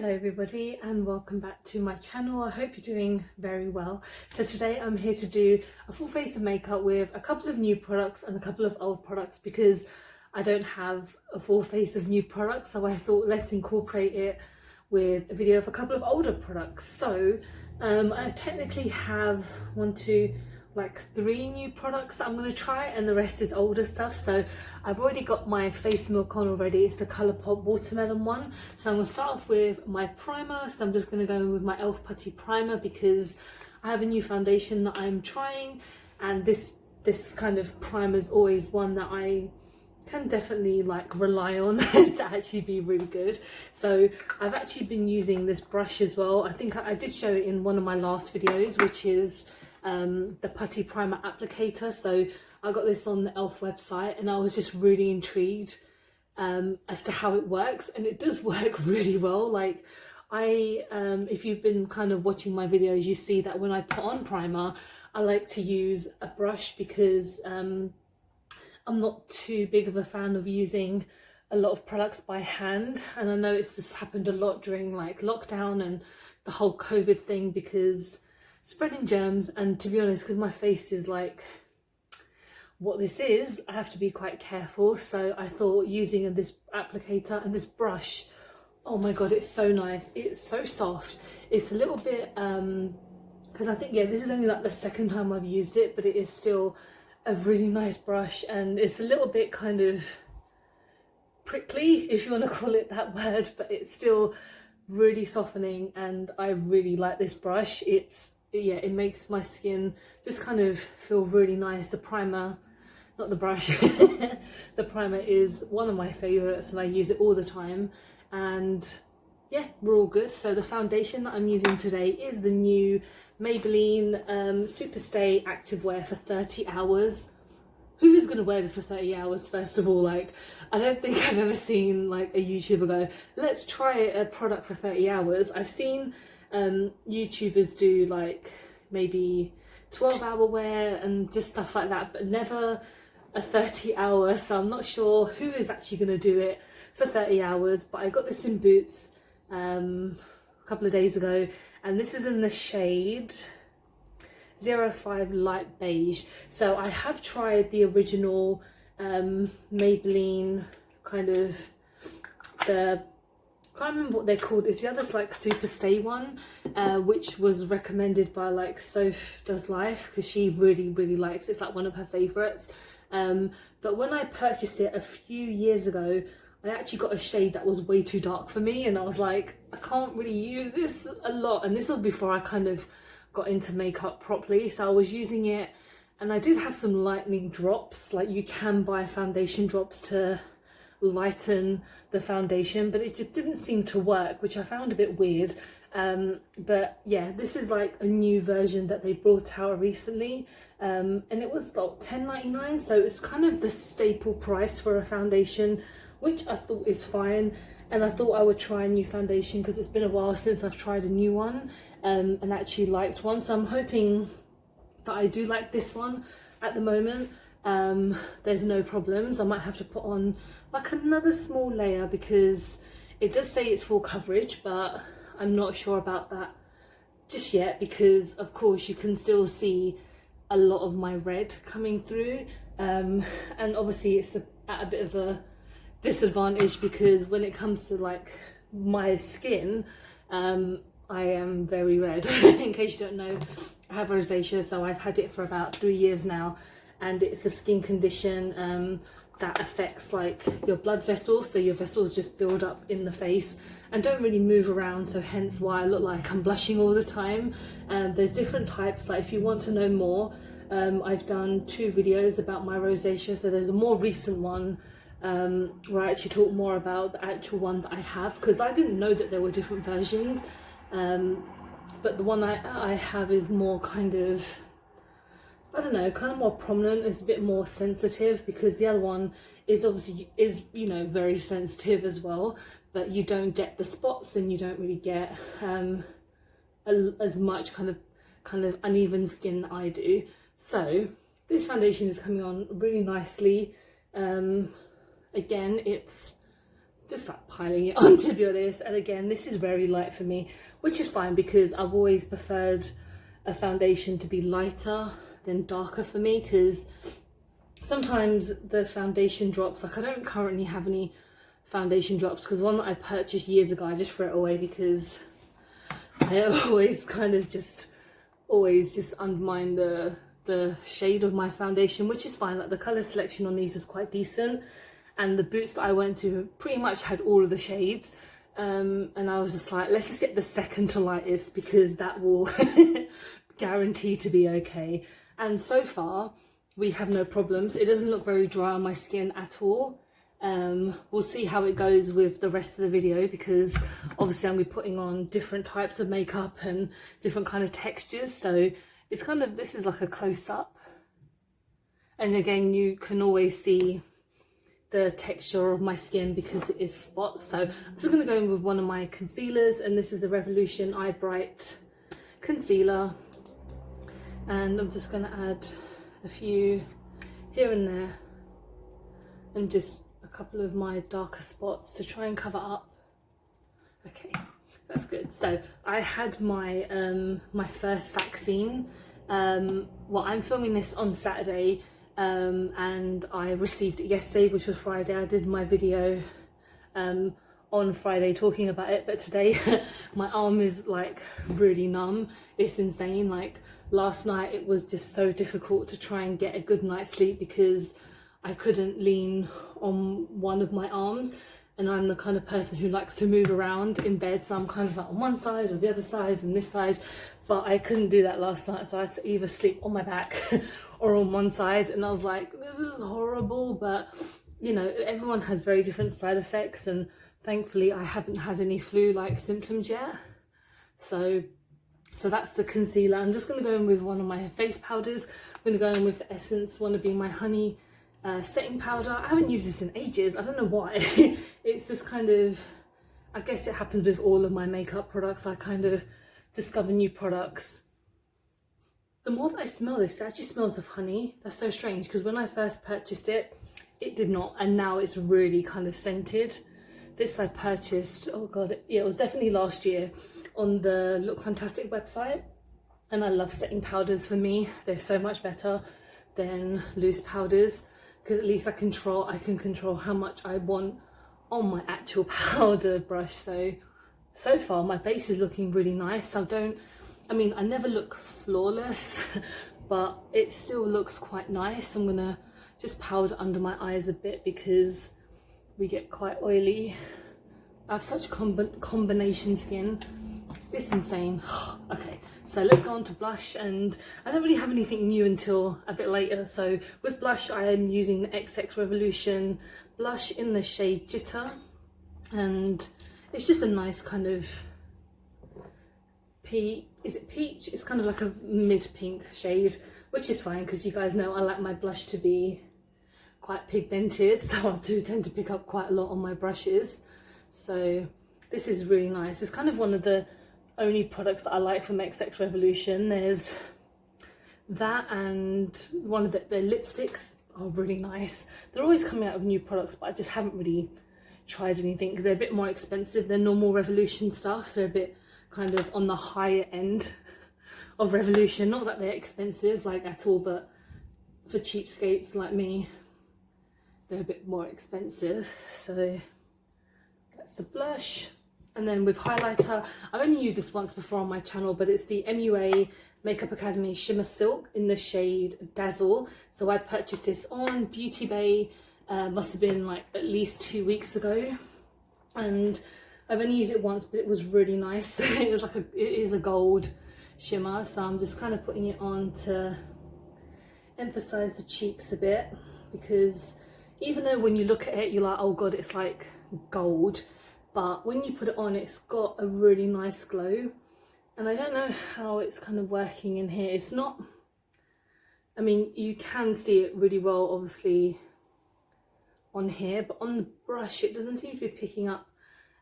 Hello everybody and welcome back to my channel. I hope you're doing very well. So today I'm here to do a full face of makeup with a couple of new products and a couple of old products because I don't have a full face of new products, so I thought let's incorporate it with a video of a couple of older products. So I technically have three new products that I'm going to try, and the rest is older stuff. So I've already got my face milk on already. It's the Colourpop watermelon one. So I'm going to start off with my primer. So I'm just going to go in with my elf putty primer because I have a new foundation that I'm trying, and this kind of primer is always one that I can definitely rely on to actually be really good. So I've actually been using this brush as well. I think I did show it in one of my last videos, which is the Putty primer applicator. So I got this on the elf website and I was just really intrigued as to how it works, and it does work really well. If you've been kind of watching my videos, you see that when I put on primer I like to use a brush because I'm not too big of a fan of using a lot of products by hand, and I know it's just happened a lot during lockdown and the whole COVID thing because spreading germs, and to be honest, because my face is like what this is, I have to be quite careful. So I thought using this applicator and this brush, oh my god, it's so nice, it's so soft. It's a little bit because I think, yeah, this is only the second time I've used it, but it is still a really nice brush, and it's a little bit kind of prickly, if you want to call it that word, but it's still really softening, and I really like this brush. It makes my skin just kind of feel really nice. The primer, not the brush, the primer is one of my favorites and I use it all the time, and yeah, we're all good. So the foundation that I'm using today is the new Maybelline Super Stay Activewear for 30 hours. Who is going to wear this for 30 hours, first of all? I don't think I've ever seen a YouTuber go, let's try a product for 30 hours. I've seen YouTubers do maybe 12-hour wear and just stuff like that, but never a 30-hour. So I'm not sure who is actually going to do it for 30 hours, but I got this in Boots a couple of days ago, and this is in the shade 05 Light Beige. So I have tried the original Maybelline kind of I can't remember what they're called. It's the other Super Stay one, which was recommended by Soph Does Life because she really likes it. It's one of her favorites. But when I purchased it a few years ago, I actually got a shade that was way too dark for me, and I was like, I can't really use this a lot. And this was before I kind of got into makeup properly, so I was using it, and I did have some lightening drops. You can buy foundation drops to lighten the foundation, but it just didn't seem to work, which I found a bit weird. But yeah, this is a new version that they brought out recently, and it was $10.99, so it's kind of the staple price for a foundation, which I thought is fine. And I thought I would try a new foundation because it's been a while since I've tried a new one and actually liked one. So I'm hoping that I do like this one at the moment. There's no problems. I might have to put on another small layer because it does say it's full coverage, but I'm not sure about that just yet because of course you can still see a lot of my red coming through, and obviously it's at a bit of a disadvantage because when it comes to my skin, I am very red. In case you don't know, I have rosacea, so I've had it for about 3 years now, and it's a skin condition that affects your blood vessels, so your vessels just build up in the face and don't really move around, so hence why I look like I'm blushing all the time. There's different types. If you want to know more, I've done 2 videos about my rosacea. So there's a more recent one where I actually talk more about the actual one that I have, because I didn't know that there were different versions, but the one I have is more kind of, I don't know, kind of more prominent. It's a bit more sensitive because the other one is obviously very sensitive as well, but you don't get the spots and you don't really get as much kind of uneven skin that I do. So this foundation is coming on really nicely. Again, it's just like piling it on, to be honest. And again, this is very light for me, which is fine because I've always preferred a foundation to be lighter than darker for me, because sometimes the foundation drops, like I don't currently have any foundation drops, because one that I purchased years ago I just threw it away because I always kind of just undermine the shade of my foundation, which is fine. Like the color selection on these is quite decent, and the boots that I went to pretty much had all of the shades, and I was just like, let's just get the second to lightest because that will guarantee to be okay. And so far we have no problems. It doesn't look very dry on my skin at all. We'll see how it goes with the rest of the video, because obviously I'm gonna be putting on different types of makeup and different kind of textures, so it's kind of, this is like a close-up, and again you can always see the texture of my skin because it is spots. So I'm just going to go in with one of my concealers, and this is the Revolution Eye Bright concealer, and I'm just going to add a few here and there and just a couple of my darker spots to try and cover up. Okay, that's good. So I had my my first vaccine. Well, I'm filming this on Saturday, and I received it yesterday, which was Friday. I did my video on Friday talking about it, but today my arm is like really numb. It's insane. Like last night it was just so difficult to try and get a good night's sleep because I couldn't lean on one of my arms, and I'm the kind of person who likes to move around in bed, so I'm kind of like on one side or the other side and this side, but I couldn't do that last night, so I had to either sleep on my back or on one side, and I was like, this is horrible. But you know, everyone has very different side effects, and thankfully I haven't had any flu-like symptoms yet. So that's the concealer. I'm just going to go in with one of my face powders. I'm going to go in with Essence Wanna Be My Honey setting powder. I haven't used this in ages, I don't know why. It's just kind of, I guess it happens with all of my makeup products, I kind of discover new products. The more that I smell this, it actually smells of honey. That's so strange, because when I first purchased it, it did not, and now it's really kind of scented. This I purchased, oh god, yeah, it was definitely last year on the Look Fantastic website, and I love setting powders. For me, they're so much better than loose powders, because at least I can control how much I want on my actual powder brush. So far my base is looking really nice. I mean, I never look flawless, but it still looks quite nice. I'm gonna just powder under my eyes a bit because we get quite oily. I have such combination skin. It's insane. Okay, so let's go on to blush, and I don't really have anything new until a bit later. So with blush, I am using the XX Revolution blush in the shade Jitter, and it's just a nice kind of is it peach? It's kind of like a mid-pink shade, which is fine because you guys know I like my blush to be quite pigmented, so I do tend to pick up quite a lot on my brushes. So this is really nice. It's kind of one of the only products that I like from XX Revolution. There's that, and one of their lipsticks are really nice. They're always coming out with new products, but I just haven't really tried anything because they're a bit more expensive than normal Revolution stuff. They're a bit kind of on the higher end of Revolution. Not that they're expensive like at all, but for cheapskates like me, they're a bit more expensive. So that's the blush. And then with highlighter, I've only used this once before on my channel, but it's the MUA Makeup Academy Shimmer Silk in the shade Dazzle. So I purchased this on Beauty Bay, must have been like at least 2 weeks ago, and I've only used it once, but it was really nice. It is a gold shimmer, so I'm just kind of putting it on to emphasize the cheeks a bit, because even though when you look at it you're like, oh god, it's like gold, but when you put it on, it's got a really nice glow. And I don't know how it's kind of working in here. It's not, I mean, you can see it really well obviously on here, but on the brush it doesn't seem to be picking up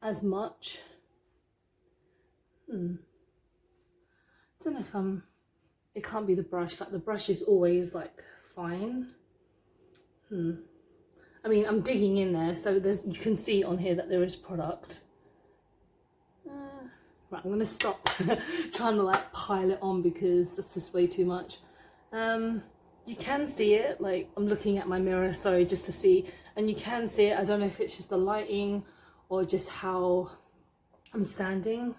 as much. I don't know if it can't be the brush, like the brush is always like fine. I I mean, I'm digging in there, so you can see on here that there is product. Right, I'm gonna stop trying to like pile it on because that's just way too much. You can see it, like I'm looking at my mirror, sorry, just to see, and you can see it. I don't know if it's just the lighting or just how I'm standing.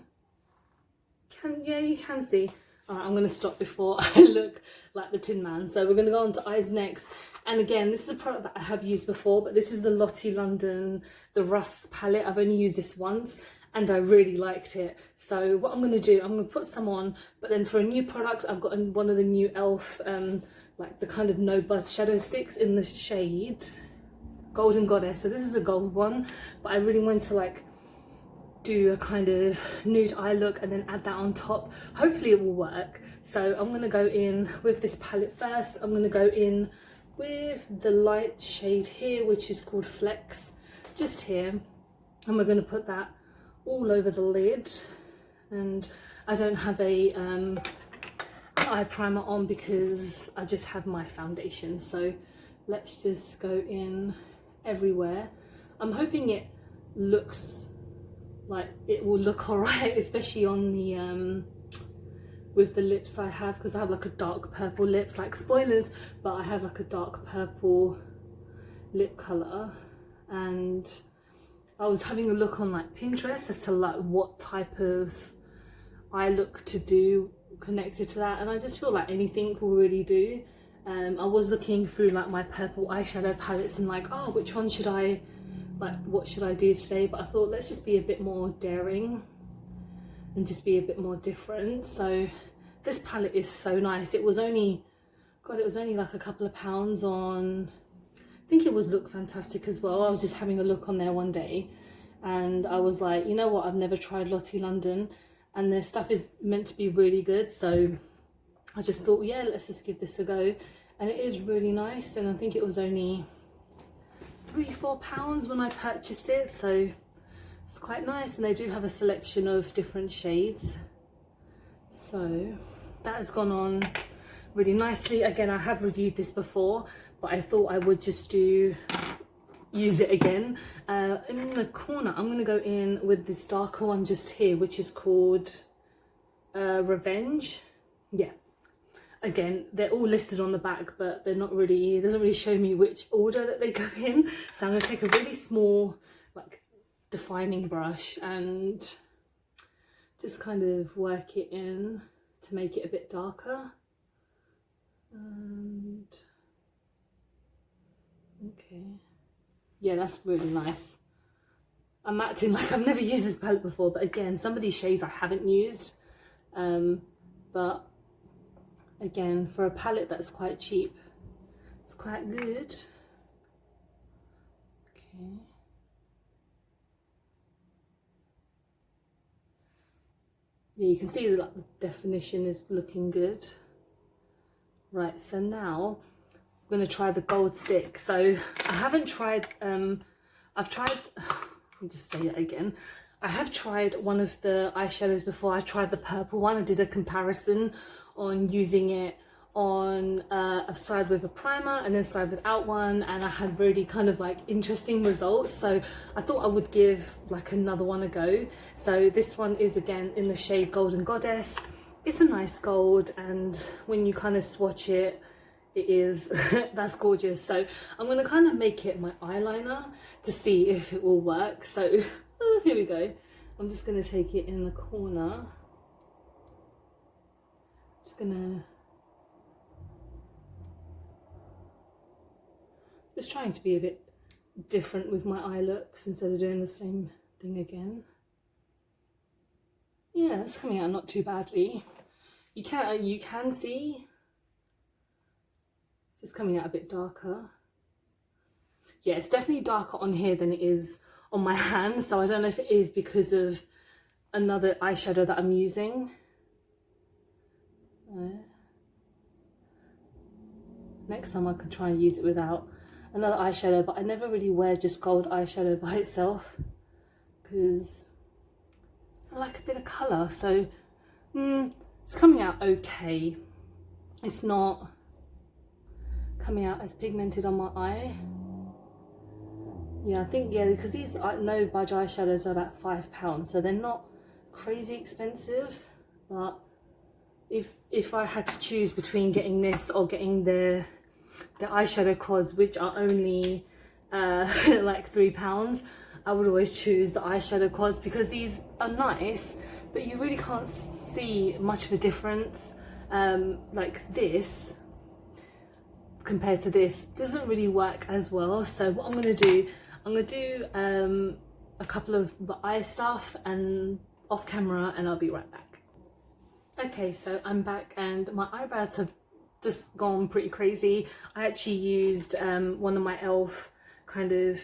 Yeah, you can see. Alright, I'm gonna stop before I look like the Tin Man. So we're gonna go on to eyes next. And again, this is a product that I have used before, but this is the Lottie London, the Rust palette. I've only used this once and I really liked it. So what I'm gonna do, I'm gonna put some on, but then for a new product, I've got one of the new elf, like the kind of no bud shadow sticks in the shade Golden Goddess. So this is a gold one, but I really want to like do a kind of nude eye look and then add that on top. Hopefully it will work. So I'm going to go in with this palette first. I'm going to go in with the light shade here, which is called Flex, just here, and we're going to put that all over the lid. And I don't have a eye primer on because I just have my foundation, so let's just go in everywhere. I'm hoping it looks like it will look alright, especially on the with the lips I have, because I have like a dark purple lips, like spoilers, but I have like a dark purple lip colour. And I was having a look on like Pinterest as to like what type of eye look to do connected to that, and I just feel like anything will really do. I was looking through like my purple eyeshadow palettes and like, oh, which one should I, like what should I do today? But I thought let's just be a bit more daring and just be a bit more different. So this palette is so nice. It was only, God, it was only like a couple of pounds on, I think it was Look Fantastic as well. I was just having a look on there one day and I was like, you know what, I've never tried Lottie London and their stuff is meant to be really good. So I just thought, yeah, let's just give this a go. And it is really nice, and I think it was only £3-4 when I purchased it, so it's quite nice. And they do have a selection of different shades, so that has gone on really nicely. Again, I have reviewed this before, but I thought I would just use it again. In the corner I'm going to go in with this darker one just here, which is called Revenge. Yeah, again, they're all listed on the back, but they're not really, it doesn't really show me which order that they go in. So I'm going to take a really small, like, defining brush and just kind of work it in to make it a bit darker. And okay, yeah, that's really nice. I'm acting like I've never used this palette before, but again, some of these shades I haven't used, but again, for a palette that's quite cheap, it's quite good. Okay. Yeah, you can see that the definition is looking good. Right, so now I'm going to try the gold stick. So I haven't tried, I've tried, let me just say it again. I have tried one of the eyeshadows before. I tried the purple one. I did a comparison on using it on a side with a primer and then side without one, and I had really kind of like interesting results, so I thought I would give like another one a go. So this one is again in the shade Golden Goddess. It's a nice gold, and when you kind of swatch it, it is that's gorgeous. So I'm going to kind of make it my eyeliner to see if it will work. So here we go. I'm just going to take it in the corner. Just gonna trying to be a bit different with my eye looks instead of doing the same thing again. Yeah, it's coming out not too badly. You can see it's just coming out a bit darker. Yeah, it's definitely darker on here than it is on my hand, so I don't know if it is because of another eyeshadow that I'm using. Next time I could try and use it without another eyeshadow, but I never really wear just gold eyeshadow by itself because I like a bit of colour. So it's coming out okay. It's not coming out as pigmented on my eye. Yeah, I think, yeah, because these no budge eyeshadows are about £5, so they're not crazy expensive. But if I had to choose between getting this or getting the eyeshadow quads, which are only like £3, I would always choose the eyeshadow quads, because these are nice, but you really can't see much of a difference. Like this compared to this doesn't really work as well. So what I'm gonna do, a couple of the eye stuff and off camera, and I'll be right back. Okay, so I'm back and my eyebrows have just gone pretty crazy. I actually used one of my elf kind of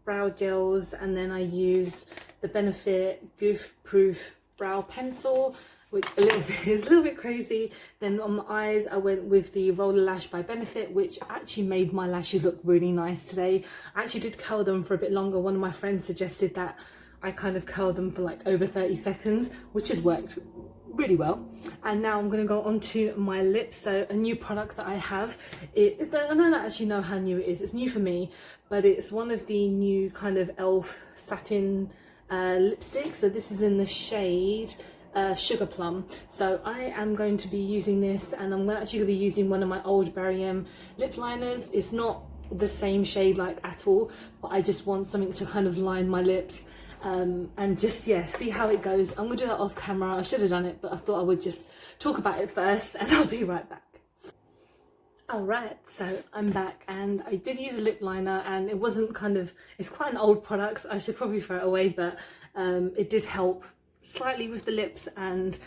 brow gels, and then I used the Benefit Goof Proof brow pencil, which is a little bit crazy. Then on my eyes I went with the Roller Lash by Benefit, which actually made my lashes look really nice today. I actually did curl them for a bit longer. One of my friends suggested that I kind of curl them for like over 30 seconds, which has worked really well. And now I'm going to go on to my lips. So a new product that I have, I don't actually know how new it is, it's new for me, but it's one of the new kind of elf satin lipsticks. So this is in the shade Sugar Plum. So I am going to be using this, and I'm actually going to be using one of my old Barry M lip liners. It's not the same shade like at all, but I just want something to kind of line my lips and just, yeah, see how it goes. I'm gonna do that off camera. I should have done it, but I thought I would just talk about it first, and I'll be right back. Alright, so I'm back, and I did use a lip liner, and it wasn't it's quite an old product. I should probably throw it away, but it did help slightly with the lips. And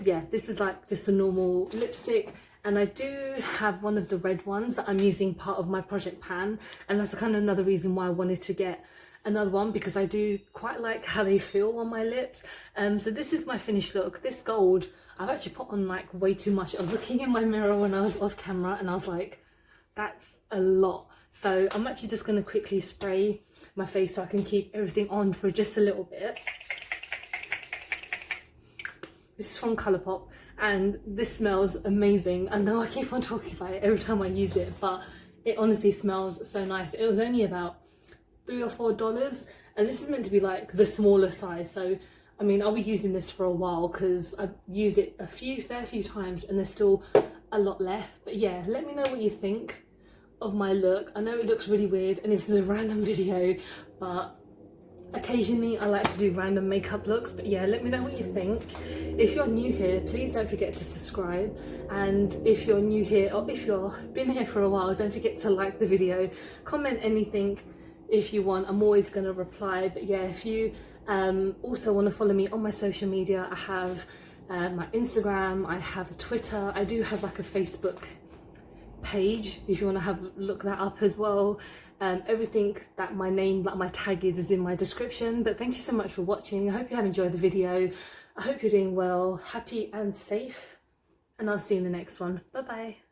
yeah, this is like just a normal lipstick, and I do have one of the red ones that I'm using part of my project pan, and that's kind of another reason why I wanted to get another one, because I do quite like how they feel on my lips. So this is my finished look. This gold I've actually put on like way too much. I was looking in my mirror when I was off camera and I was like, that's a lot. So I'm actually just going to quickly spray my face so I can keep everything on for just a little bit. This is from Colourpop, and this smells amazing. I know I keep on talking about it every time I use it, but it honestly smells so nice. It was only about $3 or $4, and this is meant to be like the smaller size. So I mean, I'll be using this for a while because I've used it a fair few times, and there's still a lot left. But yeah, let me know what you think of my look. I know it looks really weird and this is a random video, but occasionally I like to do random makeup looks. But yeah, let me know what you think. If you're new here, please don't forget to subscribe, and if you're new here, or if you've been here for a while, don't forget to like the video, comment anything if you want. I'm always going to reply. But yeah, if you also want to follow me on my social media, I have my Instagram, I have Twitter, I do have like a Facebook page if you want to look that up as well. Everything that my name, like my tag is in my description. But thank you so much for watching. I hope you have enjoyed the video. I hope you're doing well, happy and safe, and I'll see you in the next one. Bye bye.